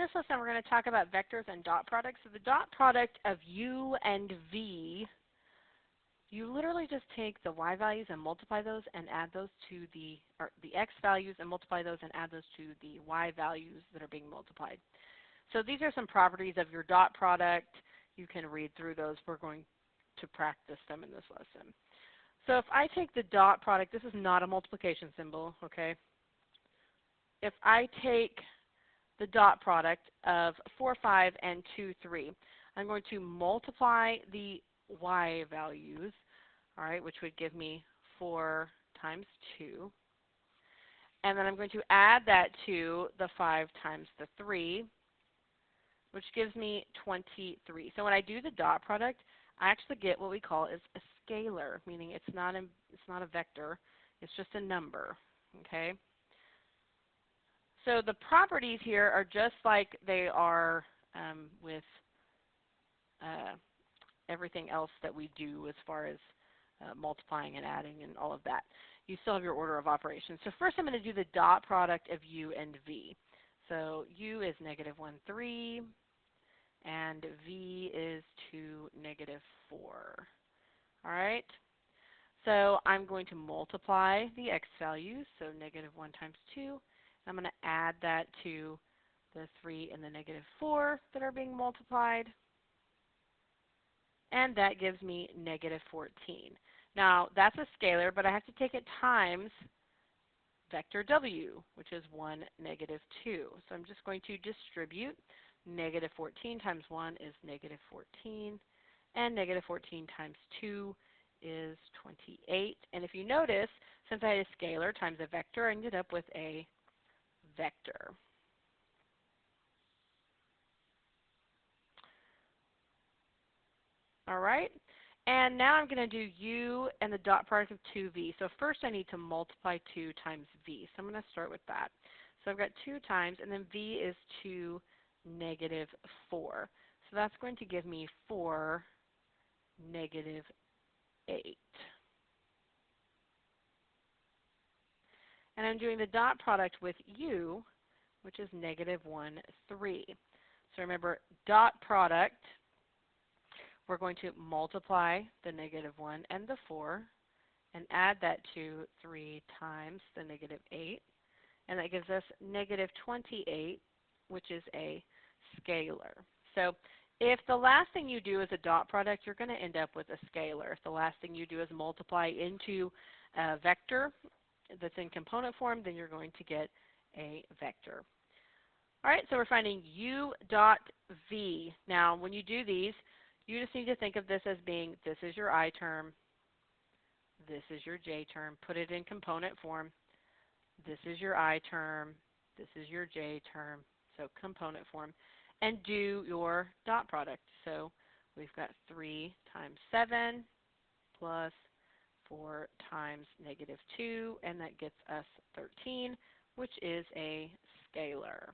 this lesson, we're going to talk about vectors and dot products. So the dot product of u and v, you literally just take the y values and multiply those and add those to the x values and multiply those and add those to the y values that are being multiplied. So these are some properties of your dot product. You can read through those. We're going to practice them in this lesson. So if I take the dot product, this is not a multiplication symbol, okay? If I take the dot product of 4, 5, and 2, 3, I'm going to multiply the y values, all right, which would give me 4 times 2. And then I'm going to add that to the 5 times the 3, which gives me 23. So when I do the dot product, I actually get what we call is a scalar, meaning it's not a vector, it's just a number, okay? So the properties here are just like they are with everything else that we do as far as multiplying and adding and all of that. You still have your order of operations. So first I'm going to do the dot product of u and v. So u is negative 1, 3, and v is 2, negative 4. All right? So I'm going to multiply the x values, so negative 1 times 2. I'm going to add that to the 3 and the negative 4 that are being multiplied. And that gives me negative 14. Now, that's a scalar, but I have to take it times vector w, which is 1, negative 2. So I'm just going to distribute. Negative 14 times 1 is negative 14. And negative 14 times 2 is 28. And if you notice, since I had a scalar times a vector, I ended up with a vector. All right, and now I'm going to do u and the dot product of 2v. So first I need to multiply 2 times v. So I'm going to start with that. So I've got 2 times, and then v is 2, negative 4. So that's going to give me 4, negative 8. And I'm doing the dot product with u, which is negative 1, 3. So remember, dot product, we're going to multiply the negative 1 and the 4 and add that to 3 times the negative 8. And that gives us negative 28, which is a scalar. So if the last thing you do is a dot product, you're going to end up with a scalar. If the last thing you do is multiply into a vector that's in component form, then you're going to get a vector. All right, so we're finding u dot v. Now, when you do these, you just need to think of this as being, this is your I term, this is your j term. Put it in component form. This is your I term, this is your j term, so component form. And do your dot product. So we've got 3 times 7 plus 4 times negative 2, and that gets us 13, which is a scalar.